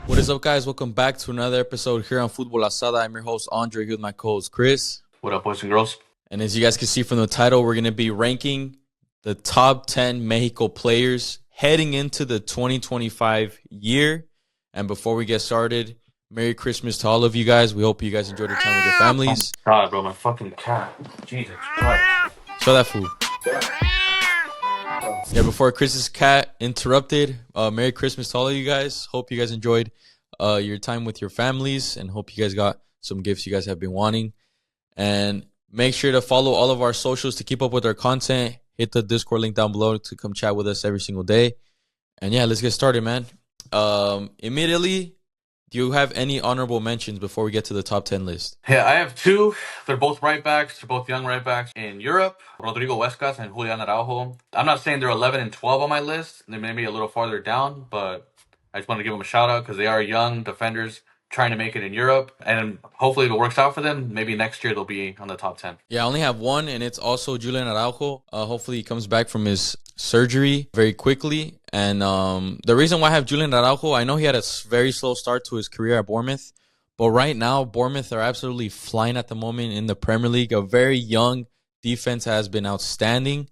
What is up, guys? Welcome back to another episode here on Futbol Asada. I'm your host, Andre, here with my co-host, Chris. What up, boys and girls? And as you guys can see from the title, we're going to be ranking the top 10 Mexico players heading into the 2025 year. And before we get started, Merry Christmas to all of you guys. We hope you guys enjoyed your time with your families. Oh, God, bro, my fucking cat. Jesus Christ. Show that fool. Yeah, before Chris's cat interrupted, Merry Christmas to all of you guys. Hope you guys enjoyed your time with your families and hope you guys got some gifts you guys have been wanting. And make sure to follow all of our socials to keep up with our content. Hit the Discord link down below to come chat with us every single day. And yeah, let's get started, man. Immediately, do you have any honorable mentions before we get to the top 10 list? Yeah, I have two. They're both right backs. They're both young right backs in Europe. Rodrigo Huescas and Julian Araujo. I'm not saying they're 11 and 12 on my list. They may be a little farther down, but I just want to give them a shout out because they are young defenders trying to make it in Europe. And hopefully if it works out for them, maybe next year they'll be on the top 10. Yeah, I only have one, and it's also Julian Araujo. Hopefully he comes back from his surgery very quickly. And the reason why I have Julian Araujo, I know he had a very slow start to his career at Bournemouth. But right now, Bournemouth are absolutely flying at the moment in the Premier League. A very young defense has been outstanding.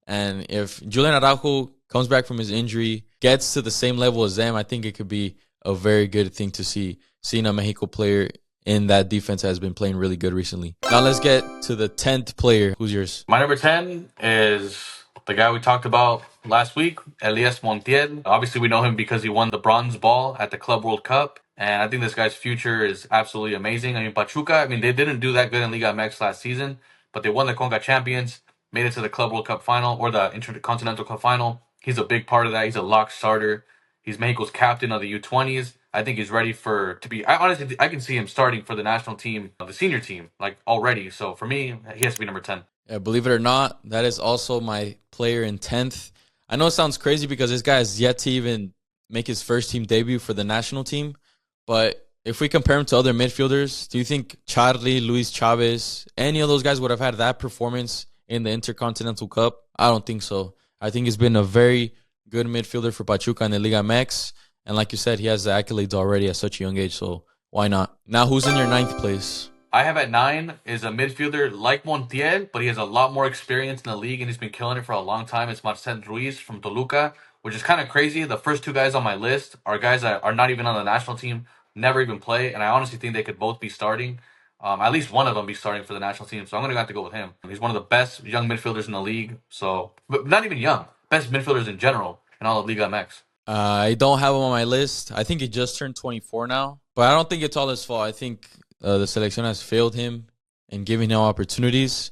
And if Julian Araujo comes back from his injury, gets to the same level as them, I think it could be a very good thing to see. Seeing a Mexico player in that defense has been playing really good recently. Now let's get to the 10th player. Who's yours? My number 10 is the guy we talked about last week, Elias Monti. Obviously, we know him because he won the bronze ball at the Club World Cup. And I think this guy's future is absolutely amazing. I mean, Pachuca, they didn't do that good in Liga MX last season, but they won the Conca Champions, made it to the Club World Cup final or the Intercontinental Cup final. He's a big part of that. He's a lock starter. He's Mexico's captain of the U20s. I think he's ready I can see him starting for the national team, the senior team, like already. So for me, he has to be number 10. Yeah, believe it or not, that is also my player in 10th. I know it sounds crazy because this guy has yet to even make his first team debut for the national team. But if we compare him to other midfielders, do you think Charlie, Luis Chavez, any of those guys would have had that performance in the Intercontinental Cup? I don't think so. I think he's been a very good midfielder for Pachuca in the Liga MX. And like you said, he has the accolades already at such a young age, so why not? Now, who's in your 9th place? I have at 9 is a midfielder like Montiel, but he has a lot more experience in the league and he's been killing it for a long time. It's Marcel Ruiz from Toluca, which is kind of crazy. The first two guys on my list are guys that are not even on the national team, never even play, and I honestly think they could both be starting. At least one of them be starting for the national team, so I'm going to have to go with him. He's one of the best young midfielders in the league, but not even young, best midfielders in general in all of Liga MX. I don't have him on my list. I think he just turned 24 now. But I don't think it's all his fault. I think the selection has failed him in giving him opportunities.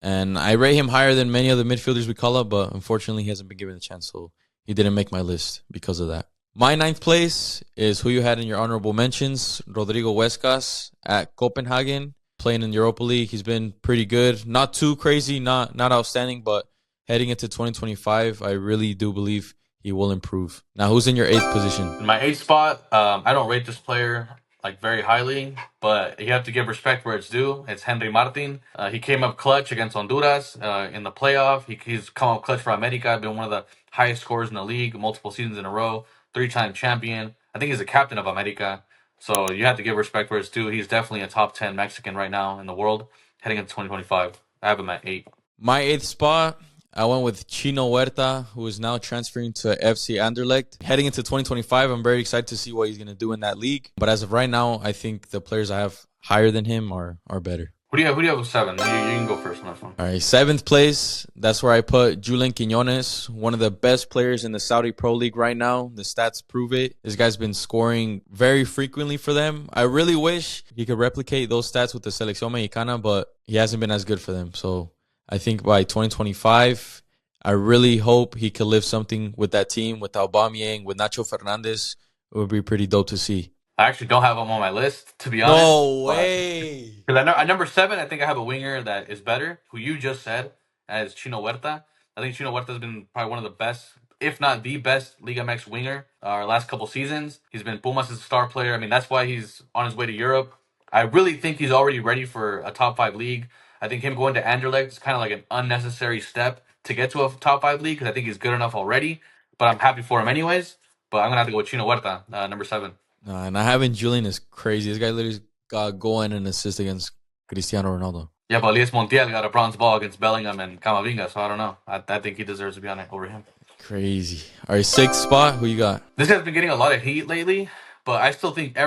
And I rate him higher than many other midfielders we call up, but unfortunately he hasn't been given a chance. So he didn't make my list because of that. My 9th place is who you had in your honorable mentions, Rodrigo Huescas at Copenhagen, playing in Europa League. He's been pretty good. Not too crazy, not outstanding, but heading into 2025, I really do believe he will improve. Now, who's in your 8th position? In my 8th spot, I don't rate this player like very highly, but you have to give respect where it's due. It's Henry Martin. He came up clutch against Honduras in the playoff. He's come up clutch for America, been one of the highest scorers in the league, multiple seasons in a row, 3-time champion. I think he's a captain of America. So you have to give respect where it's due. He's definitely a top 10 Mexican right now in the world, heading into 2025. I have him at 8. My 8th spot, I went with Chino Huerta, who is now transferring to FC Anderlecht. Heading into 2025, I'm very excited to see what he's going to do in that league. But as of right now, I think the players I have higher than him are better. Who do you have with 7? You can go first on this one. All right, 7th place, that's where I put Julian Quiñones, one of the best players in the Saudi Pro League right now. The stats prove it. This guy's been scoring very frequently for them. I really wish he could replicate those stats with the Selección Mexicana, but he hasn't been as good for them. So I think by 2025, I really hope he can live something with that team, with Aubameyang, with Nacho Fernandez. It would be pretty dope to see. I actually don't have him on my list, to be honest. No way. Because at number 7, I think I have a winger that is better, who you just said, as Chino Huerta. I think Chino Huerta has been probably one of the best, if not the best, Liga MX winger our last couple seasons. He's been Pumas' star player. That's why he's on his way to Europe. I really think he's already ready for a top 5 league. I think him going to Anderlecht is kind of like an unnecessary step to get to a top 5 league because I think he's good enough already. But I'm happy for him anyways. But I'm going to have to go with Chino Huerta, number 7. And I having Julian is crazy. This guy literally got a goal and an assist against Cristiano Ronaldo. Yeah, but Elias Montiel got a bronze ball against Bellingham and Camavinga, so I don't know. I think he deserves to be on it over him. Crazy. All right, sixth spot. Who you got? This guy's been getting a lot of heat lately, but I still think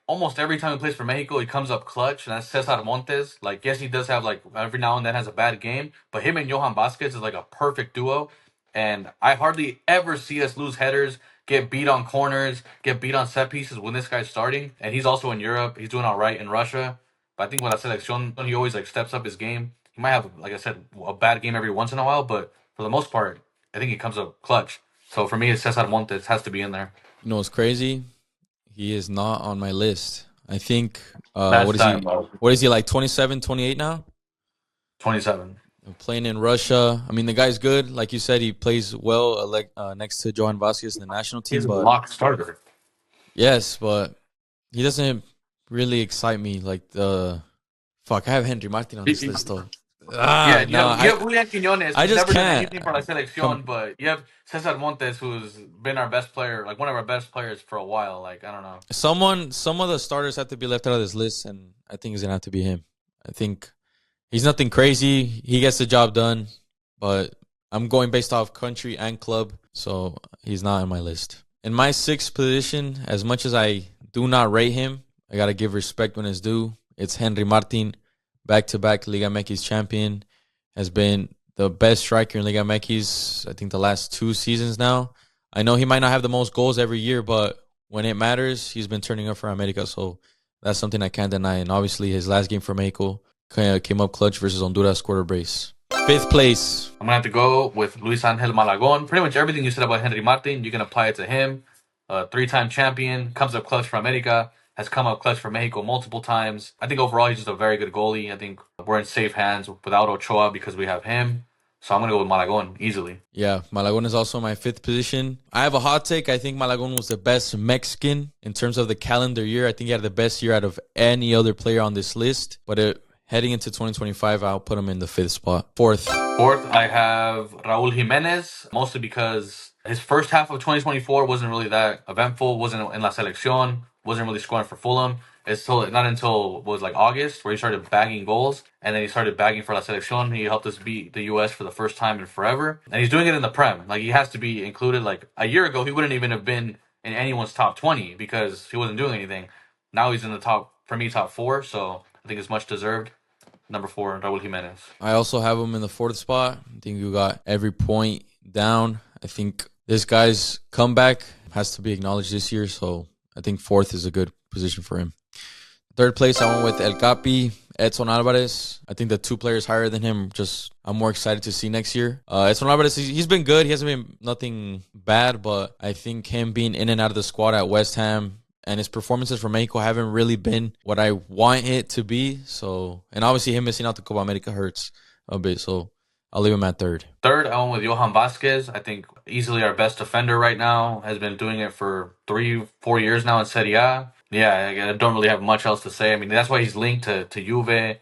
almost every time he plays for Mexico, he comes up clutch, and that's Cesar Montes. Like, yes, he does have like every now and then has a bad game, but him and Johan Vasquez is like a perfect duo, and I hardly ever see us lose headers, get beat on corners, get beat on set pieces when this guy's starting, and he's also in Europe. He's doing all right in Russia, but I think with La Selección, he always like steps up his game. He might have, like I said, a bad game every once in a while, but for the most part, I think he comes up clutch. So for me, it's Cesar Montes has to be in there. You know what's crazy? He is not on my list. I think That's time, bro. what is he like 27, 28 now? 27. Playing in Russia. I mean, the guy's good. Like you said, he plays well next to Johan Vasquez in the national team. He's a But lock starter. yes, but he doesn't really excite me like the fuck. I have Henry Martin on this list though. Yeah, you have Julian Quiñones. I just never done can't. anything for La Selección, but you have Cesar Montes, who's been our best player, like one of our best players for a while. Like, I don't know. Some of the starters have to be left out of this list, and I think it's gonna have to be him. I think he's nothing crazy. He gets the job done, but I'm going based off country and club, so he's not on my list. In my sixth position, as much as I do not rate him, I gotta give respect when it's due. It's Henry Martin, back-to-back Liga MX champion, has been the best striker in Liga MX, I think the last 2 seasons now. I know he might not have the most goals every year, but when it matters, he's been turning up for America, so that's something I can't deny. And obviously, his last game for Mexico came up clutch versus Honduras, scored a brace. Fifth place. I'm going to have to go with Luis Angel Malagon. Pretty much everything you said about Henry Martin, you can apply it to him. 3-time champion, comes up clutch for America, has come up clutch for Mexico multiple times. I think overall he's just a very good goalie. I think we're in safe hands without Ochoa because we have him. So I'm going to go with Malagon easily. Yeah, Malagon is also my fifth position. I have a hot take. I think Malagon was the best Mexican in terms of the calendar year. I think he had the best year out of any other player on this list. But heading into 2025, I'll put him in the fifth spot. Fourth, I have Raul Jimenez, mostly because his first half of 2024 wasn't really that eventful, wasn't in La Selección, wasn't really scoring for Fulham. It's not until was like August where he started bagging goals, and then he started bagging for La Selección. He helped us beat the US for the first time in forever, and he's doing it in the Prem. Like, he has to be included. Like, a year ago, he wouldn't even have been in anyone's top 20 because he wasn't doing anything. Now he's in the top, for me, top 4, so I think it's much deserved. Number 4, Raul Jimenez. I also have him in the fourth spot. I think you got every point down. I think this guy's comeback has to be acknowledged this year, so I think fourth is a good position for him. Third place, I went with El Capi, Edson Alvarez. I think the 2 players higher than him, I'm more excited to see next year. Edson Alvarez, he's been good. He hasn't been nothing bad, but I think him being in and out of the squad at West Ham and his performances for Mexico haven't really been what I want it to be. So, and obviously him missing out the Copa America hurts a bit. So I'll leave him at third. Third, I went with Johan Vasquez. I think easily our best defender right now. Has been doing it for 3-4 years now in Serie A. Yeah, I don't really have much else to say. I mean, that's why he's linked to Juve and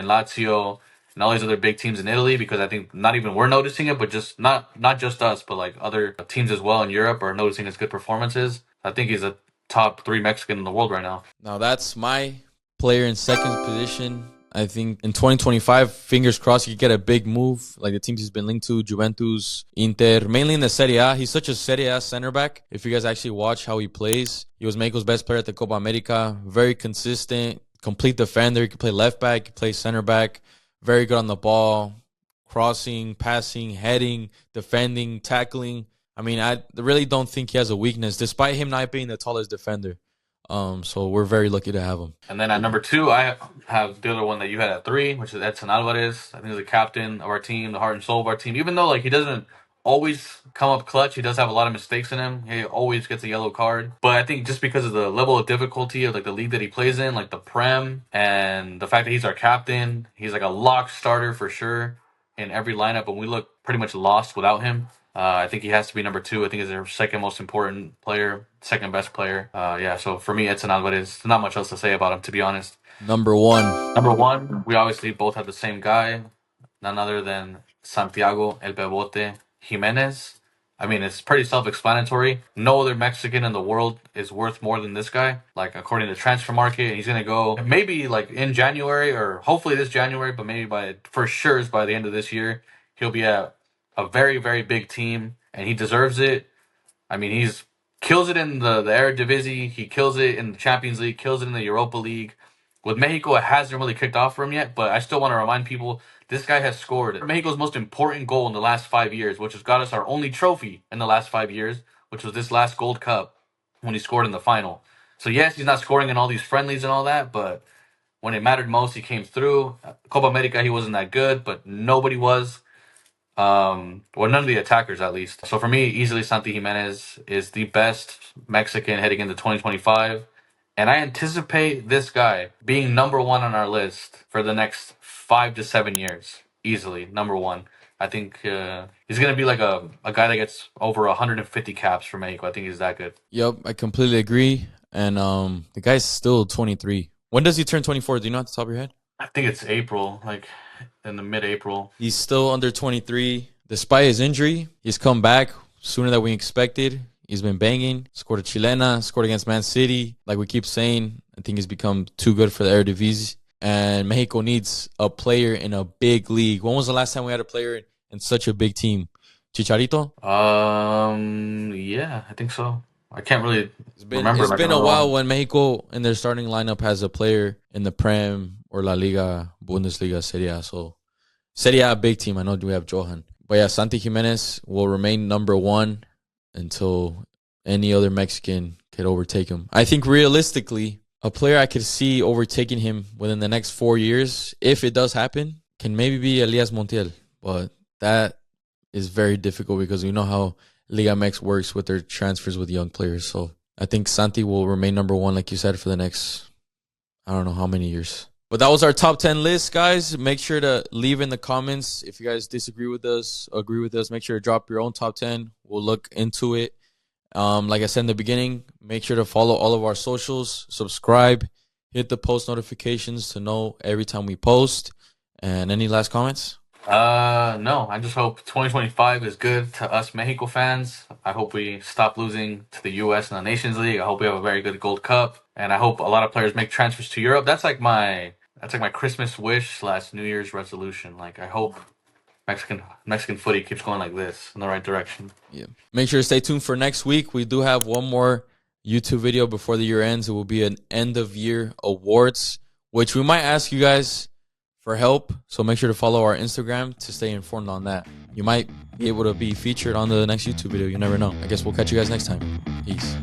Lazio and all these other big teams in Italy, because I think not even we're noticing it, but just not just us, but like other teams as well in Europe are noticing his good performances. I think he's a top 3 Mexican in the world right now. Now that's my player in second position. I think in 2025, fingers crossed, he could get a big move like the teams he's been linked to, Juventus, Inter, mainly in the Serie A. He's such a Serie A center back. If you guys actually watch how he plays, he was Mexico's best player at the Copa America. Very consistent, complete defender. He could play left back, he could play center back. Very good on the ball, crossing, passing, heading, defending, tackling. I mean, I really don't think he has a weakness, despite him not being the tallest defender. So we're very lucky to have him. And then at number 2, I have the other one that you had at 3, which is Edson Alvarez. I think he's the captain of our team, the heart and soul of our team. Even though like he doesn't always come up clutch, he does have a lot of mistakes in him. He always gets a yellow card. But I think just because of the level of difficulty of like the league that he plays in, like the Prem, and the fact that he's our captain, he's like a lock starter for sure in every lineup, and we look pretty much lost without him. I think he has to be number 2. I think he's our second most important player, second best player. So for me, Edson Alvarez, there's not much else to say about him, to be honest. Number 1. Number 1, we obviously both have the same guy, none other than Santiago El Bebote Jimenez. I mean, it's pretty self-explanatory. No other Mexican in the world is worth more than this guy. Like, according to transfer market, he's gonna go maybe like in January or hopefully this January, but maybe for sure is by the end of this year, he'll be at a very, very big team, and he deserves it. I mean, he's kills it in the Eredivisie. He kills it in the Champions League. Kills it in the Europa League. With Mexico, it hasn't really kicked off for him yet, but I still want to remind people this guy has scored Mexico's most important goal in the last 5 years, which has got us our only trophy in the last 5 years, which was this last Gold Cup when he scored in the final. So yes, he's not scoring in all these friendlies and all that, but when it mattered most, he came through. Copa America, he wasn't that good, but nobody was. Well, none of the attackers at least. So for me, easily Santi Jimenez is the best Mexican heading into 2025. And I anticipate this guy being number one on our list for the next 5 to 7 years. Easily, number one. I think he's going to be like a guy that gets over 150 caps for Mexico. I think he's that good. Yep, I completely agree. And the guy's still 23. When does he turn 24? Do you know at the top of your head? I think it's April, like in the mid-April. He's still under 23. Despite his injury, he's come back sooner than we expected. He's been banging. Scored a Chilena, scored against Man City. Like we keep saying, I think he's become too good for the Eredivisie. And Mexico needs a player in a big league. When was the last time we had a player in such a big team? Chicharito? Yeah, I think so. I can't really remember. It's been a while when Mexico in their starting lineup has a player in the Prem or La Liga, Bundesliga, Serie A. So Serie A, big team. I know we have Johan. But yeah, Santi Jimenez will remain number one until any other Mexican could overtake him. I think realistically, a player I could see overtaking him within the next 4 years, if it does happen, can maybe be Elias Monti. But that is very difficult because we know how Liga MX works with their transfers with young players. So I think Santi will remain number one, like you said, for the next, I don't know how many years. But that was our top 10 list, guys. Make sure to leave in the comments if you guys disagree with us, agree with us. Make sure to drop your own top 10. We'll look into it. Like I said in the beginning, make sure to follow all of our socials, subscribe, hit the post notifications to know every time we post. And any last comments? No. I just hope 2025 is good to us Mexico fans. I hope we stop losing to the U.S. in the Nations League. I hope we have a very good Gold Cup, and I hope a lot of players make transfers to Europe. That's like my Christmas wish / New Year's resolution. Like I hope Mexican footy keeps going like this in the right direction. Yeah. Make sure to stay tuned for next week. We do have one more YouTube video before the year ends. It will be an end of year awards, which we might ask you guys for help. So make sure to follow our Instagram to stay informed on that. You might be able to be featured on the next YouTube video. You never know. I guess we'll catch you guys next time. Peace.